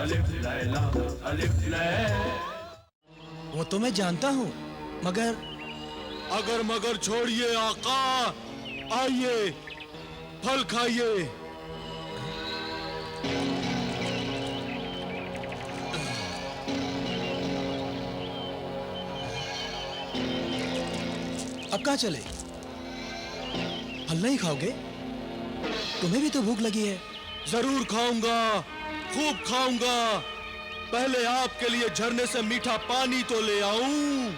अलिफ लैला अलिफ लैला। वो तो मैं जानता हूँ, मगर अगर मगर छोड़िए आका, आइए फल खाइए। अब कहाँ चले? फल नहीं खाओगे? तुम्हें भी तो भूख लगी है। जरूर खाऊंगा, खूब खाऊंगा। पहले आपके लिए झरने से मीठा पानी तो ले आऊं।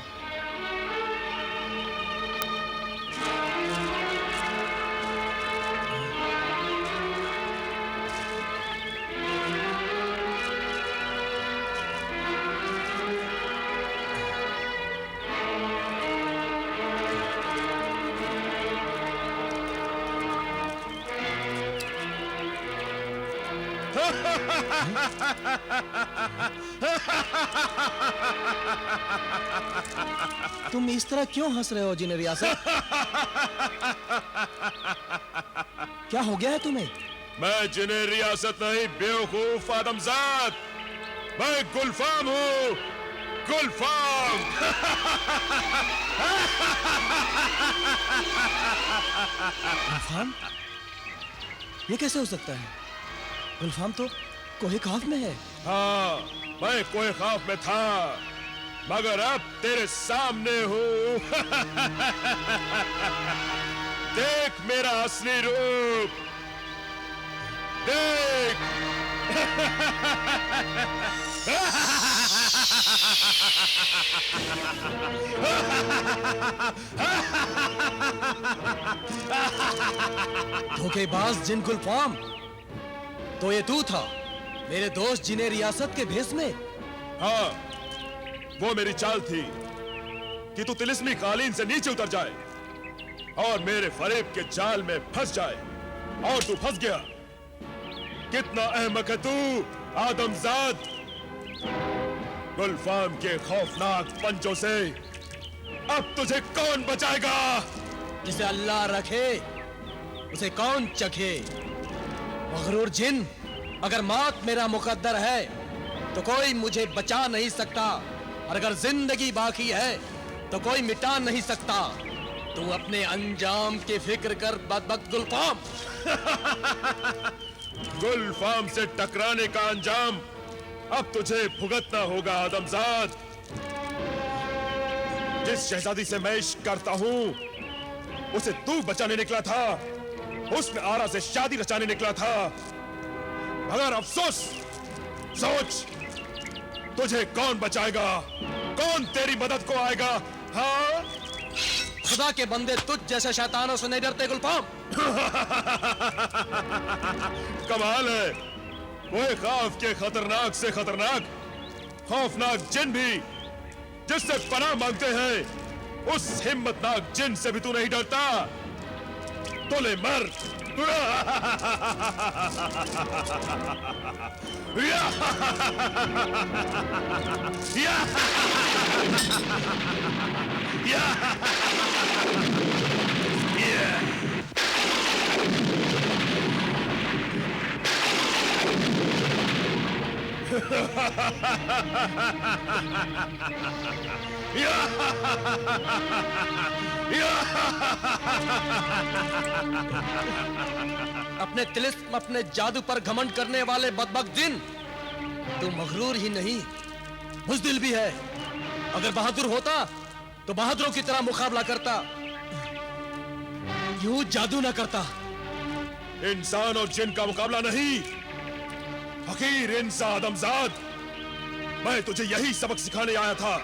तुम इस तरह क्यों हंस रहे हो जिन्हें रियासत? क्या हो गया है तुम्हें? मैं जिन्हें रियासत नहीं, बेवकूफ आदमजाद। मैं गुलफाम हूँ, गुलफाम। गुलफाम? ये कैसे हो सकता है? गुलफाम तो कोहे खाफ में है। हाँ, मैं कोहे खाफ में था, मगर अब तेरे सामने हूँ। देख मेरा असली रूप, देख। धोखेबाज जिन गुलफाम, तो ये तू था मेरे दोस्त जिन्हें रियासत के भेष में? हाँ, वो मेरी चाल थी कि तू तिलिस्मी कालीन से नीचे उतर जाए और मेरे फरेब के जाल में फंस जाए, और तू फंस गया। कितना अहमक है तू आदमजाद। गुलफाम के खौफनाक पंजों से अब तुझे कौन बचाएगा? जिसे अल्लाह रखे उसे कौन चखे। मगरूर जिन, अगर मौत मेरा मुकद्दर है तो कोई मुझे बचा नहीं सकता, और अगर जिंदगी बाकी है तो कोई मिटा नहीं सकता। तू अपने अंजाम की फिक्र कर बदबख्त गुलफाम। गुलफाम से टकराने का अंजाम अब तुझे भुगतना होगा आदमजाद। जिस शहजादी से मैं इश्क करता हूं उसे तू बचाने निकला था, उसने आरा से शादी रचाने निकला था, मगर अफसोस। सोच, तुझे कौन बचाएगा? कौन तेरी मदद को आएगा? हाँ, खुदा के बंदे तुझ जैसे शैतानों से नहीं डरते गुलफाम। कमाल है, वो खौफ के खतरनाक से खतरनाक खौफनाक जिन भी जिससे पनाह मांगते हैं, उस हिम्मतनाक जिन से भी तू नहीं डरता। तो ले मर। अपने तिलिस्म, अपने जादू पर घमंड करने वाले बदबख्त जिन, तू मगरूर ही नहीं बुज़दिल भी है। अगर बहादुर होता तो बहादुरों की तरह मुकाबला करता, यूं जादू ना करता। इंसान और जिन का मुकाबला नहीं, हकीर इंसान आदमजाद। मैं तुझे यही सबक सिखाने आया था।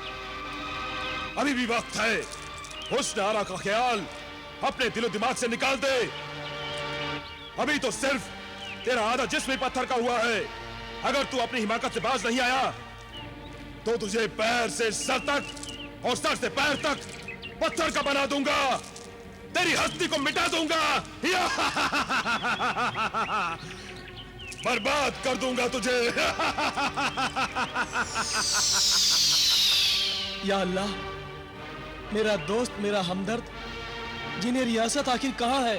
अभी भी वक्त है, हुस्न आरा का ख्याल अपने दिलो दिमाग से निकाल दे। अभी तो सिर्फ तेरा आधा जिस्म ही पत्थर का हुआ है। अगर तू अपनी हिमाकत से बाज नहीं आया तो तुझे पैर से सर तक और सर से पैर तक पत्थर का बना दूंगा, तेरी हस्ती को मिटा दूंगा, बर्बाद कर दूंगा तुझे। या अल्लाह, मेरा दोस्त, मेरा हमदर्द, जिन्हें रियासत आखिर कहाँ है?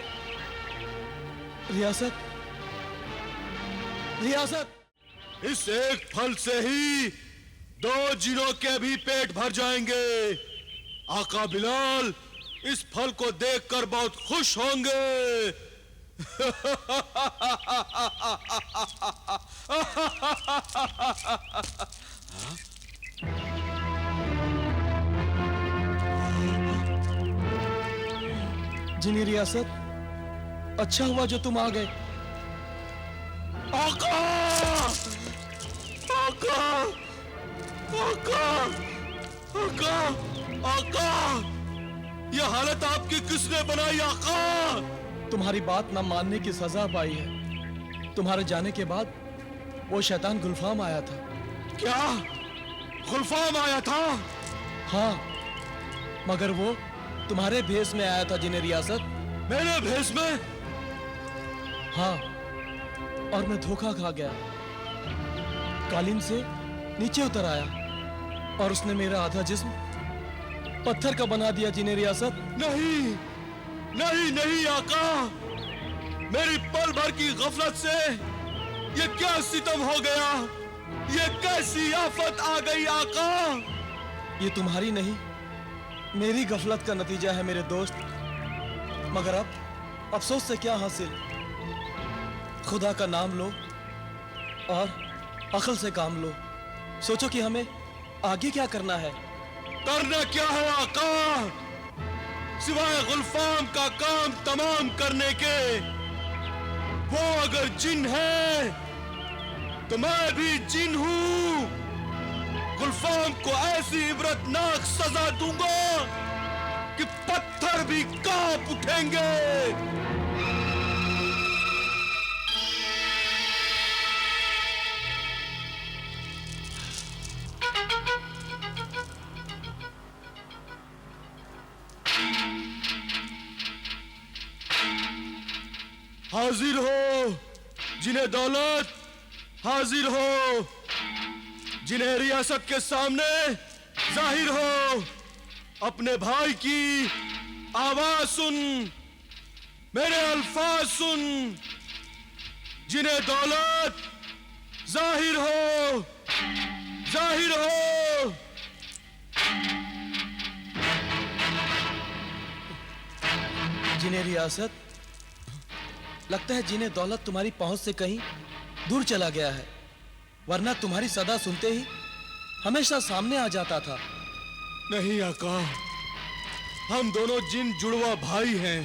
रियासत, रियासत। इस एक फल से ही 2 जिनों के भी पेट भर जाएंगे। आका बिलाल इस फल को देखकर बहुत खुश होंगे। जिनी रियासत, अच्छा हुआ जो तुम आ गए। आका! आका! आका! आका! आका! यह हालत आपकी किसने बनाई आका? तुम्हारी बात न मानने की सजा पाई है। तुम्हारे जाने के बाद वो शैतान गुलफाम आया था। क्या? गुलफाम आया था? हाँ, मगर वो तुम्हारे भेष में आया था जिन्हें रियासत। मेरे भेष में? हाँ, और मैं धोखा खा गया। कालीन से नीचे उतर आया और उसने मेरा आधा जिस्म पत्थर का बना दिया जिन्हें रियासत। नहीं, नहीं, नहीं आका, मेरी पल भर की गफलत से ये क्या सितम हो गया? ये कैसी आफत आ गई आका? ये तुम्हारी नहीं, मेरी गफलत का नतीजा है मेरे दोस्त। मगर अब अफसोस से क्या हासिल? खुदा का नाम लो और अक्ल से काम लो। सोचो कि हमें आगे क्या करना है। करना क्या है आका? सिवाय गुलफाम का काम तमाम करने के। वो अगर जिन है तो मैं भी जिन हूं। गुलफाम को ऐसी इबरतनाक सजा दूंगा कि पत्थर भी कांप उठेंगे। हाजिर हो जिन्हें दौलत, हाजिर हो जिन्हें रियासत के सामने जाहिर हो। अपने भाई की आवाज सुन, मेरे अल्फाज सुन। जिन्हें दौलत, जाहिर हो, जाहिर हो। जिन्हें रियासत, लगता है जिन्हें दौलत तुम्हारी पहुंच से कहीं दूर चला गया है, वरना तुम्हारी सदा सुनते ही हमेशा सामने आ जाता था। नहीं आका, हम दोनों जिन जुड़वा भाई हैं।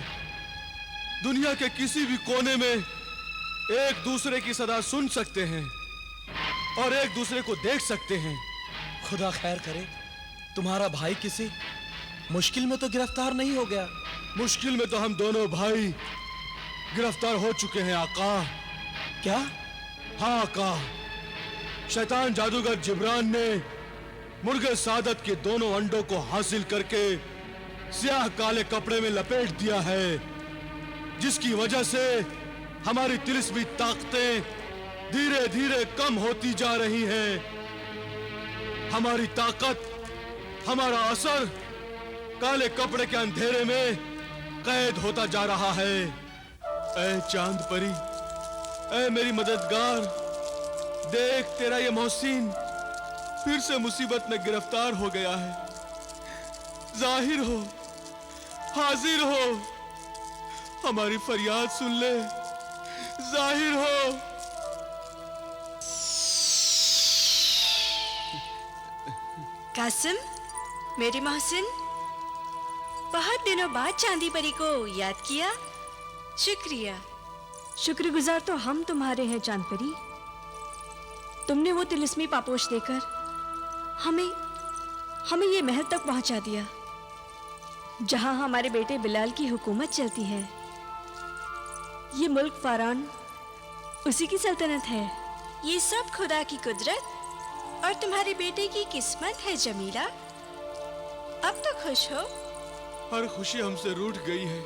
दुनिया के किसी भी कोने में एक दूसरे की सदा सुन सकते हैं और एक दूसरे को देख सकते हैं। खुदा खैर करे, तुम्हारा भाई किसी मुश्किल में तो गिरफ्तार नहीं हो गया। मुश्किल में तो हम दोनों भाई गिरफ्तार हो चुके हैं आका। क्या? हाँ आका, शैतान जादूगर जिब्रान ने मुर्गे सादत के दोनों अंडों को हासिल करके स्याह काले कपड़े में लपेट दिया है, जिसकी वजह से हमारी तिलिस्मी ताकतें धीरे धीरे कम होती जा रही हैं। हमारी ताकत, हमारा असर काले कपड़े के अंधेरे में कैद होता जा रहा है। ऐ चांद परी, ऐ मेरी मददगार, देख तेरा ये मोहसिन फिर से मुसीबत में गिरफ्तार हो गया है। जाहिर हो, हाजिर हो, हमारी फरियाद सुन ले। जाहिर हो। कासिम, मेरी मोहसिन, बहुत दिनों बाद चांदी परी को याद किया। शुक्रिया। शुक्रगुजार तो हम तुम्हारे हैं चांद परी। तुमने वो तिलिस्मी पापोश देकर हमें ये महल तक पहुंचा दिया, जहां हमारे बेटे बिलाल की हुकूमत चलती है। ये मुल्क फरान उसी की सल्तनत है। ये सब खुदा की कुदरत और तुम्हारे बेटे की किस्मत है जमीला। अब तो खुश हो। हर खुशी हमसे रूठ गई है,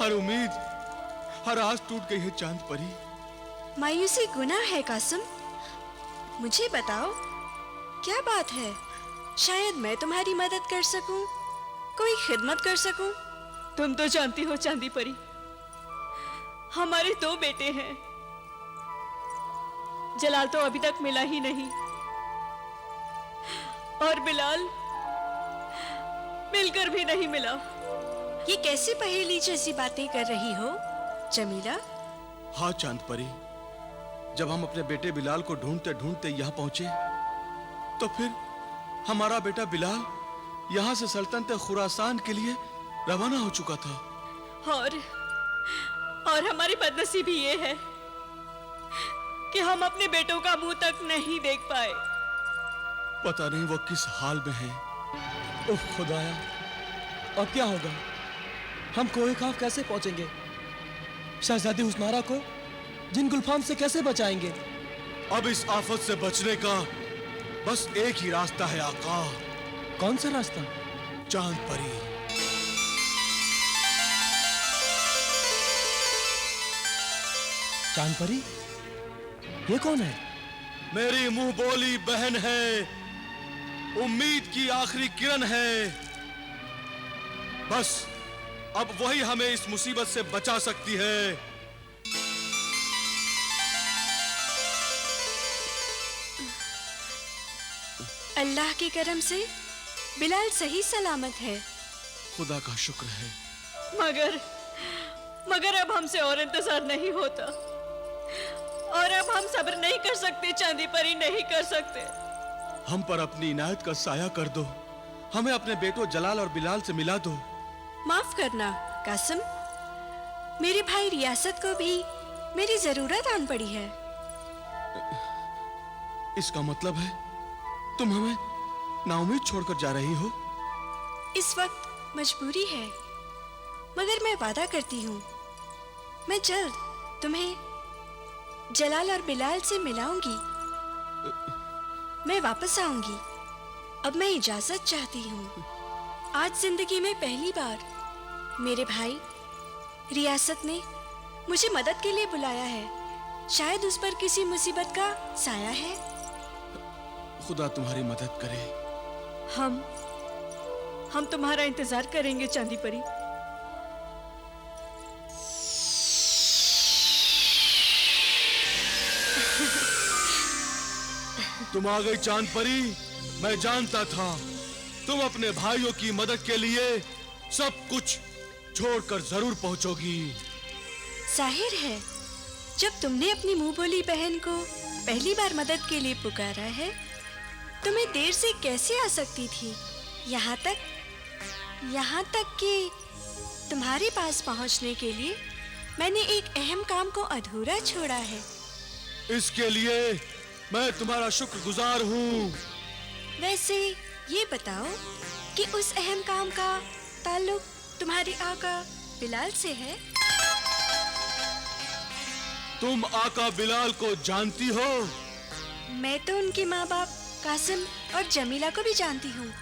हर उम्मीद, हर आस टूट गई है चांद परी। मायूसी गुनाह है कासिम। मुझे बताओ, क्या बात है? शायद मैं तुम्हारी मदद कर सकूं, कोई खिदमत कर सकूं। तुम तो जानती हो चांदी परी, हमारे 2 बेटे हैं। जलाल तो अभी तक मिला ही नहीं, और बिलाल मिलकर भी नहीं मिला। ये कैसे पहेली जैसी बातें कर रही हो जमीला? हाँ चांद परी, जब हम अपने बेटे बिलाल को ढूंढते ढूंढते यहाँ पहुंचे तो फिर हमारा बेटा बिलाल यहाँ से सल्तनत खुरासान के लिए रवाना हो चुका था। और हमारी बदनसीबी ये है कि हम अपने बेटों का मुंह तक नहीं देख पाए। पता नहीं वो किस हाल में है। उफ खुदाया, अब क्या होगा? हम कोहे खाफ कैसे पहुंचेंगे? शहजादी हुस्नारा को जिन गुलफाम से कैसे बचाएंगे? अब इस आफत से बचने का बस एक ही रास्ता है आका। कौन सा रास्ता? चांद परी। चांद परी? ये कौन है? मेरी मुंह बोली बहन है, उम्मीद की आखिरी किरण है। बस अब वही हमें इस मुसीबत से बचा सकती है। अल्लाह के करम से बिलाल सही सलामत है। खुदा का शुक्र है। मगर अब हमसे और इंतजार नहीं होता, और अब हम सब्र नहीं कर सकते चांदी परी, नहीं कर सकते। हम पर अपनी इनायत का साया कर दो, हमें अपने बेटों जलाल और बिलाल से मिला दो। माफ करना कासिम, मेरे भाई रियासत को भी मेरी जरूरत आन पड़ी है। इसका मतलब है तुम हमें नाउम्मीद छोड़कर जा रही हो? इस वक्त मजबूरी है, मगर मैं वादा करती हूँ मैं जल्द तुम्हें जलाल और बिलाल से मिलाऊंगी। मैं वापस आऊंगी। अब मैं इजाजत चाहती हूँ। आज जिंदगी में पहली बार मेरे भाई रियासत ने मुझे मदद के लिए बुलाया है। शायद उस पर किसी मुसीबत का साया है। खुदा तुम्हारी मदद करे। हम तुम्हारा इंतजार करेंगे चांदी परी। तुम आ गई चांद परी। मैं जानता था तुम अपने भाइयों की मदद के लिए सब कुछ छोड़कर जरूर पहुंचोगी। जाहिर है, जब तुमने अपनी मुंह बोली बहन को पहली बार मदद के लिए पुकारा है, तुम्हें देर से कैसे आ सकती थी? यहाँ तक कि तुम्हारे पास पहुँचने के लिए मैंने एक अहम काम को अधूरा छोड़ा है। इसके लिए मैं तुम्हारा शुक्रगुजार हूँ। वैसे ये बताओ कि उस अहम काम का ताल्लुक तुम्हारे आका बिलाल से है? तुम आका बिलाल को जानती हो? मैं तो उनके माँ बाप कासिम और जमीला को भी जानती हूँ।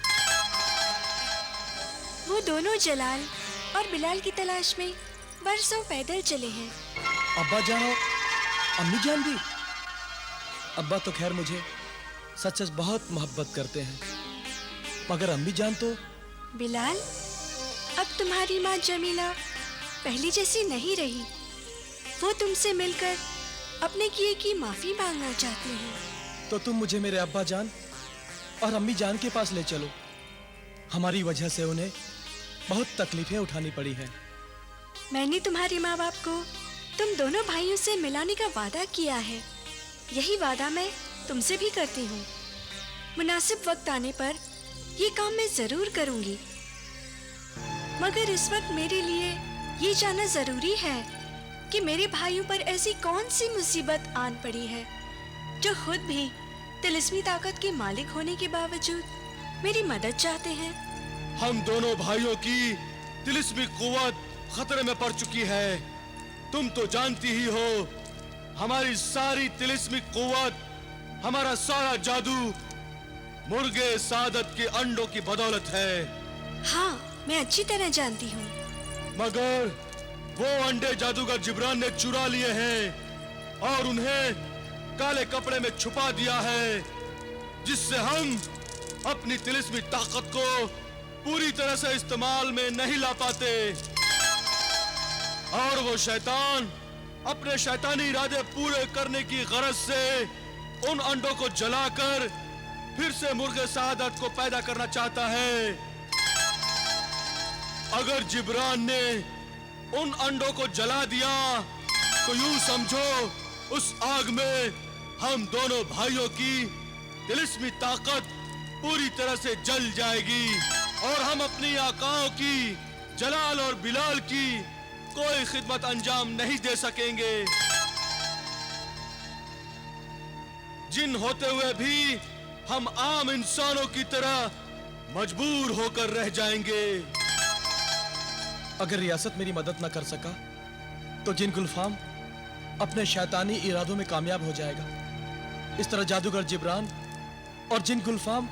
वो दोनों जलाल और बिलाल की तलाश में बरसों पैदल चले हैं। अब्बा जान और अम्मी जान भी? अब्बा तो खैर मुझे सच सच बहुत मोहब्बत करते हैं, मगर अम्मी जान तो। बिलाल, अब तुम्हारी माँ जमीला पहली जैसी नहीं रही। वो तुमसे मिलकर अपने किए की माफी मांगना चाहती हैं। तो तुम मुझे मेरे अब्बा जान और अम्मी जान के पास ले चलो। हमारी वजह से उन्हें बहुत तकलीफें उठानी पड़ी हैं। मैंने तुम्हारे माँ बाप को तुम दोनों भाइयों से मिलाने का वादा किया है। यही वादा मैं तुमसे भी करती हूँ। मुनासिब वक्त आने पर ये काम मैं जरूर करूँगी, मगर इस वक्त मेरे लिए ये जानना जरूरी है कि मेरे भाइयों पर ऐसी कौन सी मुसीबत आन पड़ी है जो खुद भी तिलिस्मी ताकत के मालिक होने के बावजूद मेरी मदद चाहते हैं। हम दोनों भाइयों की तिलिस्मी कुव्वत खतरे में पड़ चुकी है। तुम तो जानती ही हो, हमारी सारी तिलिस्मी कुव्वत, हमारा सारा जादू मुर्गे सादत के अंडों की बदौलत है। हाँ, मैं अच्छी तरह जानती हूँ। मगर वो अंडे जादूगर जिब्रान ने चुरा लिए हैं और उन्हें काले कपड़े में छुपा दिया है, जिससे हम अपनी तिलिस्मी ताकत को पूरी तरह से इस्तेमाल में नहीं ला पाते। और वो शैतान अपने शैतानी इरादे पूरे करने की गरज से उन अंडों को जलाकर फिर से मुर्गे सादत को पैदा करना चाहता है। अगर जिब्रान ने उन अंडों को जला दिया तो यूं समझो उस आग में हम दोनों भाइयों की तिलिस्मी ताकत पूरी तरह से जल जाएगी और हम अपनी आकाओं की, जलाल और बिलाल की कोई खिदमत अंजाम नहीं दे सकेंगे। जिन होते हुए भी हम आम इंसानों की तरह मजबूर होकर रह जाएंगे। अगर रियासत मेरी मदद न कर सका तो जिन गुलफाम अपने शैतानी इरादों में कामयाब हो जाएगा। इस तरह जादूगर जिब्रान और जिन गुलफाम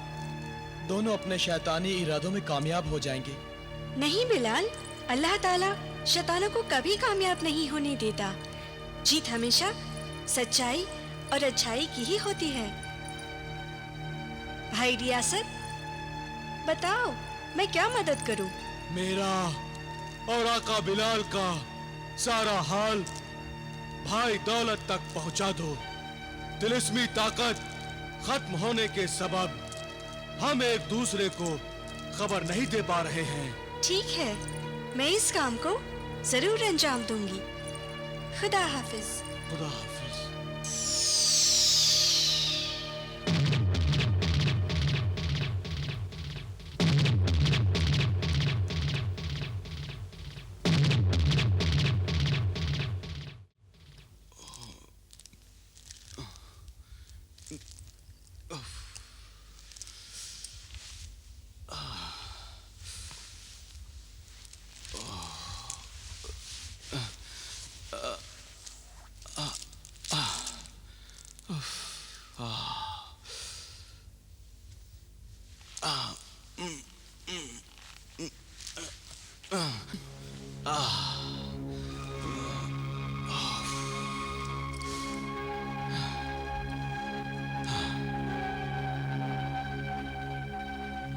दोनों अपने शैतानी इरादों में कामयाब हो जाएंगे। नहीं बिलाल, अल्लाह ताला शैतानों को कभी कामयाब नहीं होने देता। जीत हमेशा सच्चाई और अच्छाई की ही होती है। भाई रियासत, बताओ मैं क्या मदद करूं? मेरा और आका बिलाल का सारा हाल भाई दौलत तक पहुंचा दो। तिलिस्मी ताकत खत्म होने के सबब हम एक दूसरे को खबर नहीं दे पा रहे हैं। ठीक है, मैं इस काम को जरूर अंजाम दूंगी। खुदा हाफिज। खुदा हाफिज।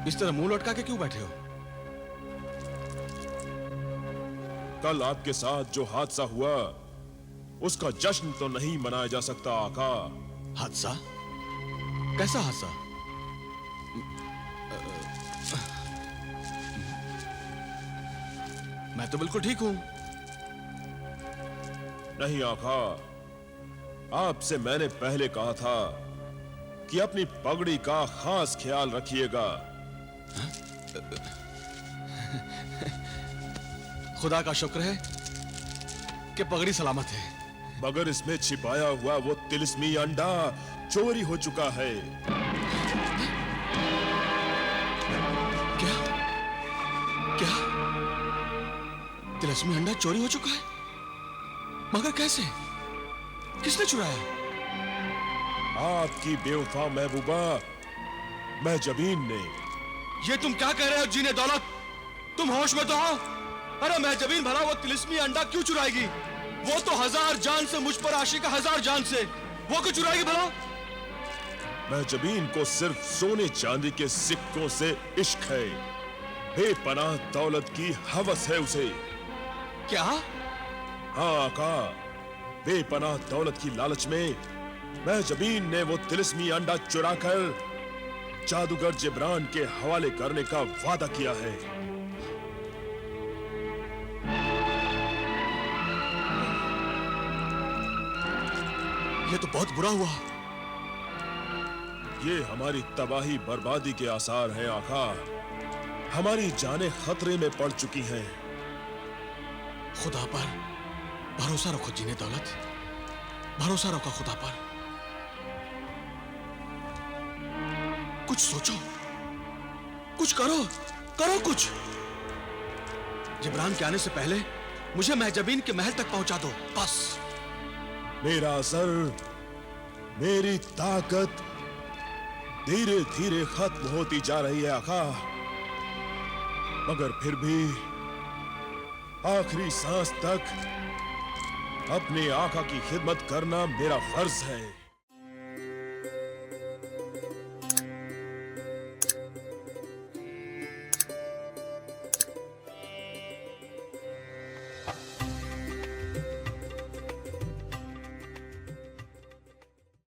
इस तरह मुंह लटका के क्यों बैठे हो? कल आपके साथ जो हादसा हुआ उसका जश्न तो नहीं मनाया जा सकता आका। हादसा? कैसा हादसा? मैं तो बिल्कुल ठीक हूं। नहीं आका, आपसे मैंने पहले कहा था कि अपनी पगड़ी का खास ख्याल रखिएगा। खुदा का शुक्र है कि पगड़ी सलामत है, मगर इसमें छिपाया हुआ वो तिलिस्मी अंडा चोरी हो चुका है। क्या? क्या? तिलिस्मी अंडा चोरी हो चुका है? मगर कैसे? किसने चुराया? आपकी बेवफा महबूबा महजबीन ने। ये तुम क्या कह रहे हो जीने दौलत? तुम होश में तो हो? अरे महजबीन भला वो तिलिस्मी अंडा क्यों चुराएगी? वो तो 1000 जान से मुझ पर आशिक 1000 जान से, वो क्यों चुराएगी भला? महजबीन को सिर्फ सोने चांदी के सिक्कों से इश्क है, बेपनाह दौलत की हवस है उसे। क्या? हाँ आका, बेपनाह दौलत की लालच में महजबीन ने वो तिलिस्मी अंडा चुराकर जादूगर जिब्रान के हवाले करने का वादा किया है। ये तो बहुत बुरा हुआ। ये हमारी तबाही बर्बादी के आसार हैं आका। हमारी जानें खतरे में पड़ चुकी हैं। खुदा पर भरोसा रखो जीने दौलत, भरोसा रखो खुदा पर। कुछ सोचो, कुछ करो, करो कुछ। जिब्रान के आने से पहले मुझे महजबीन के महल तक पहुंचा दो, बस। मेरा असर, मेरी ताकत धीरे धीरे खत्म होती जा रही है आका, मगर फिर भी आखिरी सांस तक अपने आका की खिदमत करना मेरा फर्ज है।